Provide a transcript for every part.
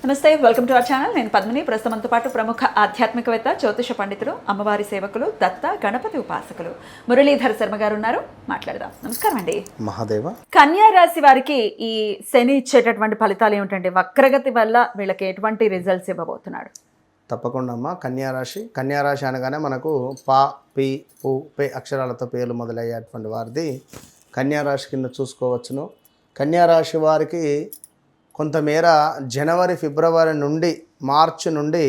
నమస్తే, welcome to our channel. నేను పద్మిని. ప్రస్తుతంతో పాటు ప్రముఖ ఆధ్యాత్మికవేత్త, జ్యోతిష పండితులు, అమ్మవారి సేవకులు, దత్త గణపతి ఉపాసకులు మురళీధర్ శర్మ గారు ఉన్నారు. మాట్లాడదాం. నమస్కారం అండి. మహాదేవ. కన్యా రాశి వారికి ఈ శని ఇచ్చేటటువంటి ఫలితాలు ఏమిటండి? వక్రగతి వల్ల వీళ్ళకి ఎటువంటి రిజల్ట్స్ ఇవ్వబోతున్నాడు? తప్పకుండా అమ్మా. కన్యారాశి అనగానే మనకు పా, పి, పు, పే అక్షరాలతో పేర్లు మొదలయ్యేటువంటి వారిది కన్యారాశి కింద చూసుకోవచ్చును. కన్యారాశి వారికి కొంతమేర జనవరి, ఫిబ్రవరి నుండి మార్చి నుండి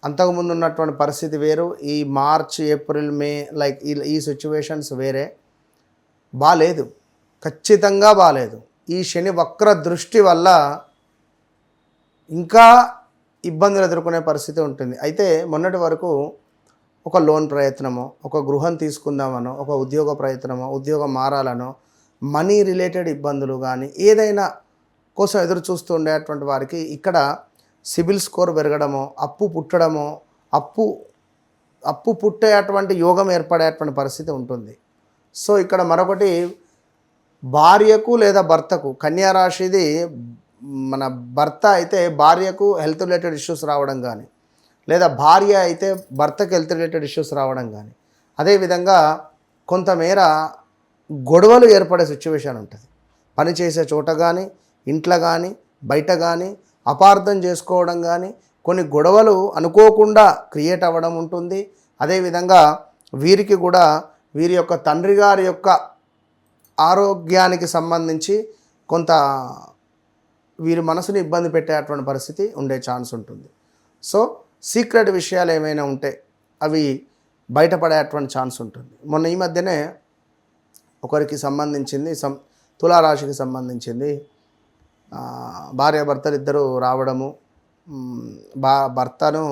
అంతకుముందు ఉన్నటువంటి పరిస్థితి వేరు. ఈ మార్చ్, ఏప్రిల్, మే లైక్ ఈ సిచ్యువేషన్స్ వేరే. బాలేదు, ఖచ్చితంగా బాలేదు. ఈ శని వక్ర దృష్టి వల్ల ఇంకా ఇబ్బందులు ఎదుర్కొనే పరిస్థితి ఉంటుంది. అయితే మొన్నటి వరకు ఒక లోన్ ప్రయత్నమో, ఒక గృహం తీసుకుందామనో, ఒక ఉద్యోగ ప్రయత్నమో, ఉద్యోగం మారాలనో, మనీ రిలేటెడ్ ఇబ్బందులు కానీ ఏదైనా కోసం ఎదురు చూస్తూ ఉండేటువంటి వారికి ఇక్కడ సిబిల్ స్కోర్ పెరగడమో, అప్పు పుట్టడమో, అప్పు పుట్టేటువంటి యోగం ఏర్పడేటువంటి పరిస్థితి ఉంటుంది. సో ఇక్కడ మరొకటి, భార్యకు లేదా భర్తకు, కన్యారాశిది మన భర్త అయితే భార్యకు హెల్త్ రిలేటెడ్ ఇష్యూస్ రావడం కానీ, లేదా భార్య అయితే భర్తకు హెల్త్ రిలేటెడ్ ఇష్యూస్ రావడం కానీ, అదేవిధంగా కొంతమేర గొడవలు ఏర్పడే సిచ్యువేషన్ ఉంటుంది. పని చేసే చోట కానీ, ఇంట్లో కానీ, బయట కానీ అపార్థం చేసుకోవడం కానీ, కొన్ని గొడవలు అనుకోకుండా క్రియేట్ అవ్వడం ఉంటుంది. అదేవిధంగా వీరికి కూడా వీరి యొక్క తండ్రి గారి యొక్క ఆరోగ్యానికి సంబంధించి కొంత వీరి మనసుని ఇబ్బంది పెట్టేటువంటి పరిస్థితి ఉండే ఛాన్స్ ఉంటుంది. సో సీక్రెట్ విషయాలు ఏమైనా ఉంటే అవి బయటపడేటువంటి ఛాన్స్ ఉంటుంది. మొన్న ఈ మధ్యనే ఒకరికి సంబంధించింది, తులారాశికి సంబంధించింది, భార్యాభర్తలు ఇద్దరు రావడము, భర్తను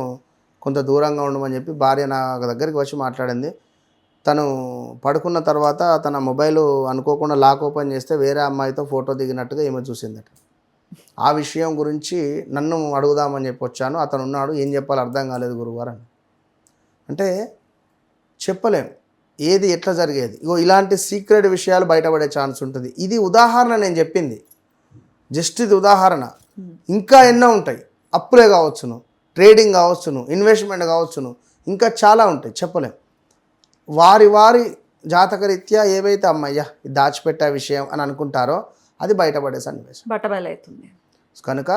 కొంత దూరంగా ఉండమని చెప్పి భార్య నా దగ్గరికి వచ్చి మాట్లాడింది. తను పడుకున్న తర్వాత తన మొబైల్ అనుకోకుండా లాక్ ఓపెన్ చేస్తే వేరే అమ్మాయితో ఫోటో దిగినట్టుగా ఏమో చూసిందట. ఆ విషయం గురించి నన్ను అడుగుదామని చెప్పి వచ్చాను. అతను ఉన్నాడు, ఏం చెప్పాలో అర్థం కాలేదు గురువారు అని. అంటే చెప్పలేం ఏది ఎట్లా జరిగేది. ఇలాంటి సీక్రెట్ విషయాలు బయటపడే ఛాన్స్ ఉంటుంది. ఇది ఉదాహరణ, నేను చెప్పింది జస్ట్ ఇది ఉదాహరణ. ఇంకా ఎన్నో ఉంటాయి. అప్పులే కావచ్చును, ట్రేడింగ్ కావచ్చును, ఇన్వెస్ట్మెంట్ కావచ్చును, ఇంకా చాలా ఉంటాయి, చెప్పలేం. వారి జాతకరీత్యా ఏవైతే అమ్మయ్యా దాచిపెట్టే విషయం అని అనుకుంటారో అది బయటపడే సన్నివేశం బట్టబయలవుతుంది. కనుక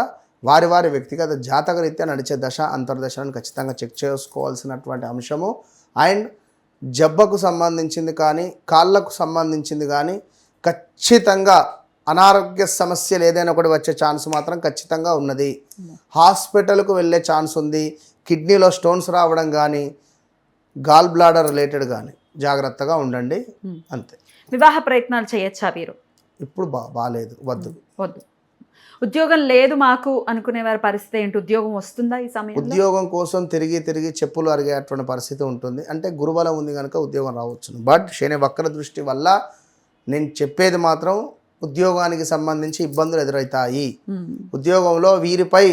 వారి వ్యక్తిగత జాతకరీత్యా నడిచే దశ అంతర్దశలను ఖచ్చితంగా చెక్ చేసుకోవాల్సినటువంటి అంశము. అండ్ జబ్బకు సంబంధించింది కానీ, కాళ్ళకు సంబంధించింది కానీ ఖచ్చితంగా అనారోగ్య సమస్యలు ఏదైనా ఒకటి వచ్చే ఛాన్స్ మాత్రం ఖచ్చితంగా ఉన్నది. హాస్పిటల్కు వెళ్ళే ఛాన్స్ ఉంది. కిడ్నీలో స్టోన్స్ రావడం కానీ, గాల్ బ్లాడర్ రిలేటెడ్ కానీ జాగ్రత్తగా ఉండండి, అంతే. వివాహ ప్రయత్నాలు చేయొచ్చా వీరు? ఇప్పుడు బాలేదు, వద్దు. ఉద్యోగం లేదు మాకు అనుకునే వారి పరిస్థితి ఏంటి? ఉద్యోగం వస్తుందా ఈ సమయంలో? ఉద్యోగం కోసం తిరిగి చెప్పులు అరిగేటువంటి పరిస్థితి ఉంటుంది. అంటే గురుబలం ఉంది కనుక ఉద్యోగం రావచ్చును. బట్ శని వక్ర దృష్టి వల్ల నేను చెప్పేది మాత్రం ఉద్యోగానికి సంబంధించి ఇబ్బందులు ఎదురవుతాయి. ఉద్యోగంలో వీరిపై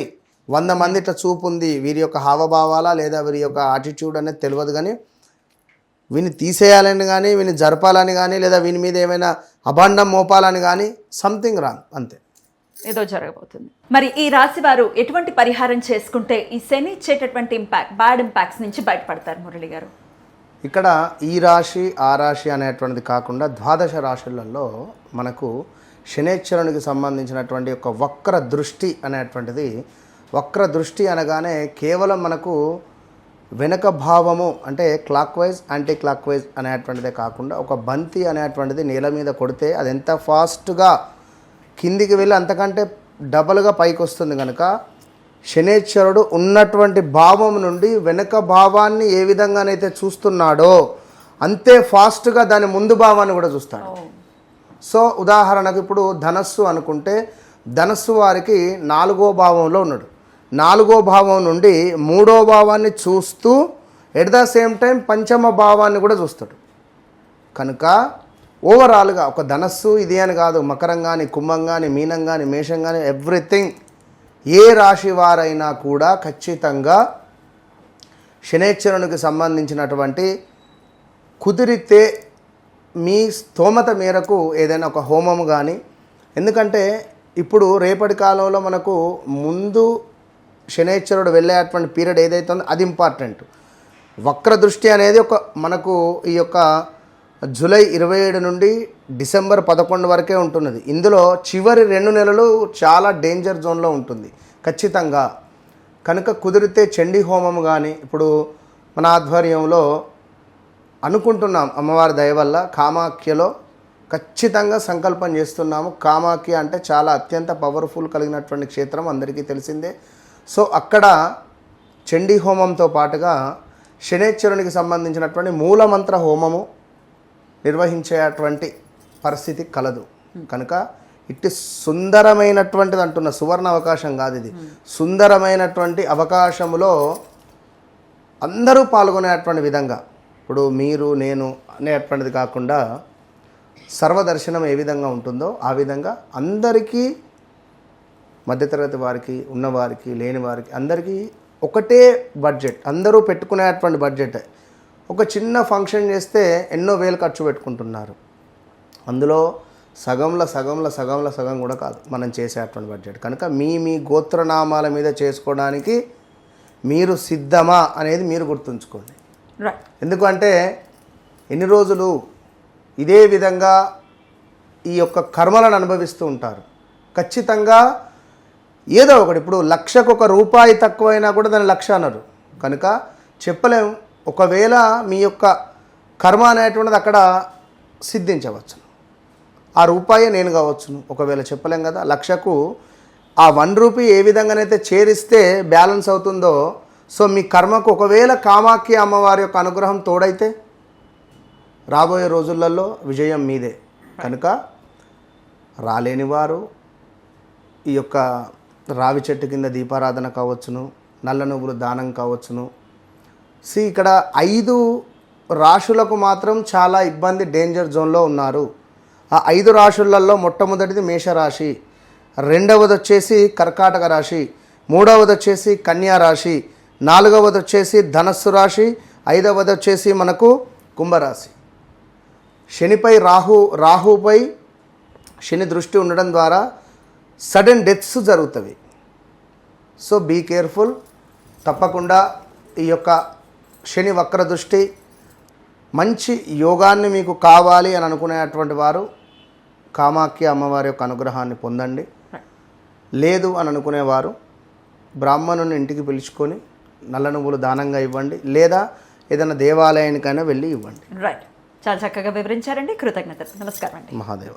100 మంది ఇట్లా చూపు ఉంది. వీరి యొక్క హావభావాల లేదా వీరి యొక్క యాటిట్యూడ్ అనేది తెలియదు, కానీ వీని తీసేయాలని కానీ, వీని జరపాలని కానీ, లేదా వీని మీద ఏమైనా అభాండం మోపాలని కానీ సంథింగ్ రాంగ్, అంతే, ఏదో జరగబోతుంది. మరి ఈ రాశి వారు ఎటువంటి పరిహారం చేసుకుంటే ఈ శని ఇచ్చేటటువంటి బ్యాడ్ ఇంపాక్ట్స్ నుంచి బయటపడతారు మురళి గారు? ఇక్కడ ఈ రాశి ఆ రాశి అనేటువంటిది కాకుండా ద్వాదశ రాశులలో మనకు శనేశ్వరునికి సంబంధించినటువంటి ఒక వక్ర దృష్టి అనేటువంటిది, వక్ర దృష్టి అనగానే కేవలం మనకు వెనక భావము అంటే clockwise, anticlockwise అనేటువంటిదే కాకుండా ఒక బంతి అనేటువంటిది నేల మీద కొడితే అది ఎంత ఫాస్ట్గా కిందికి వెళ్ళి అంతకంటే డబల్గా పైకి వస్తుంది. కనుక శనేశ్వరుడు ఉన్నటువంటి భావం నుండి వెనక భావాన్ని ఏ విధంగానైతే చూస్తున్నాడో అంతే ఫాస్ట్గా దాని ముందు భావాన్ని కూడా చూస్తాడు. సో ఉదాహరణకు ఇప్పుడు ధనస్సు అనుకుంటే, ధనస్సు వారికి 4వ భావంలో ఉన్నాడు. 4వ భావం నుండి 3వ భావాన్ని చూస్తూ ఎట్ ద సేమ్ టైం 5వ భావాన్ని కూడా చూస్తాడు. కనుక ఓవరాల్గా ఒక ధనస్సు ఇది అని కాదు, మకరం కానీ, కుంభం కానీ, మీనం కానీ, మేషం కానీ, ఎవ్రీథింగ్ ఏ రాశి వారైనా కూడా ఖచ్చితంగా శనేశ్వరునికి సంబంధించినటువంటి కుదిరితే మీ స్తోమత మేరకు ఏదైనా ఒక హోమము కానీ, ఎందుకంటే ఇప్పుడు రేపటి కాలంలో మనకు ముందు శనైశ్వరుడు వెళ్ళేటువంటి పీరియడ్ ఏదైతే ఉందో అది ఇంపార్టెంట్. వక్ర దృష్టి అనేది ఒక మనకు ఈ యొక్క జూలై 27 నుండి డిసెంబర్ 11 వరకే ఉంటున్నది. ఇందులో చివరి 2 నెలలు చాలా డేంజర్ జోన్లో ఉంటుంది ఖచ్చితంగా. కనుక కుదిరితే చండీ హోమం కానీ ఇప్పుడు మన ఆధ్వర్యంలో అనుకుంటున్నాం, అమ్మవారి దయ వల్ల కామాఖ్యలో ఖచ్చితంగా సంకల్పం చేస్తున్నాము. కామాఖ్య అంటే చాలా అత్యంత పవర్ఫుల్ కలిగినటువంటి క్షేత్రం అందరికీ తెలిసిందే. సో అక్కడ చండీ హోమంతో పాటుగా శనైశ్వరునికి సంబంధించినటువంటి మూలమంత్ర హోమము నిర్వహించేటువంటి పరిస్థితి కలదు. కనుక ఇట్టి సుందరమైనటువంటిది అంటున్న సువర్ణ అవకాశం కాదు ఇది, సుందరమైనటువంటి అవకాశములో అందరూ పాల్గొనేటువంటి విధంగా, ఇప్పుడు మీరు నేను అనేటువంటిది కాకుండా సర్వదర్శనం ఏ విధంగా ఉంటుందో ఆ విధంగా అందరికీ, మధ్యతరగతి వారికి, ఉన్నవారికి, లేని వారికి అందరికీ ఒకటే బడ్జెట్, అందరూ పెట్టుకునేటువంటి బడ్జెట్. ఒక చిన్న ఫంక్షన్ చేస్తే ఎన్నో వేలు ఖర్చు పెట్టుకుంటున్నారు. అందులో సగం కూడా కాదు మనం చేసేటువంటి బడ్జెట్. కనుక మీ గోత్రనామాల మీద చేసుకోవడానికి మీరు సిద్ధమా అనేది మీరు గుర్తుంచుకోండి. ఎందుకంటే ఎన్ని రోజులు ఇదే విధంగా ఈ యొక్క కర్మలను అనుభవిస్తూ ఉంటారు. ఖచ్చితంగా ఏదో ఒకటి, ఇప్పుడు లక్షకు ₹1 తక్కువైనా కూడా దాన్ని 1,00,000 అన్నారు. కనుక చెప్పలేము, ఒకవేళ మీ యొక్క కర్మ అనేటువంటిది అక్కడ సిద్ధించవచ్చు. ఆ రూపాయే నేను కావచ్చును, ఒకవేళ చెప్పలేం కదా. 1,00,000కు ఆ ₹1 ఏ విధంగానైతే చేరిస్తే బ్యాలెన్స్ అవుతుందో, సో మీ కర్మకు ఒకవేళ కామాఖ్య అమ్మవారి యొక్క అనుగ్రహం తోడైతే రాబోయే రోజులలో విజయం మీదే. కనుక రాలేని వారు ఈ యొక్క రావి చెట్టు కింద దీపారాధన కావచ్చును, నల్ల నువ్వులు దానం కావచ్చును. ఇక్కడ 5 రాశులకు మాత్రం చాలా ఇబ్బంది, డేంజర్ జోన్లో ఉన్నారు. ఆ 5 రాశులలో మొట్టమొదటిది మేషరాశి, రెండవది వచ్చేసి కర్కాటక రాశి, మూడవది వచ్చేసి కన్యా రాశి, నాలుగవది వచ్చేసి ధనస్సు రాశి, ఐదవది వచ్చేసి మనకు కుంభరాశి. శనిపై రాహుపై శని దృష్టి ఉండడం ద్వారా సడన్ డెత్స్ జరుగుతాయి. So be careful. తప్పకుండా ఈ యొక్క శని వక్ర దృష్టి, మంచి యోగాన్ని మీకు కావాలి అని అనుకునేటువంటి వారు కామాఖ్య అమ్మవారి యొక్క అనుగ్రహాన్ని పొందండి. లేదు అని అనుకునేవారు బ్రాహ్మణుని ఇంటికి పిలుచుకొని నల్ల నువ్వులు దానంగా ఇవ్వండి, లేదా ఏదైనా దేవాలయానికైనా వెళ్ళి ఇవ్వండి. రైట్, చాలా చక్కగా వివరించారండి. కృతజ్ఞతలు. నమస్కారం అండి. మహాదేవ.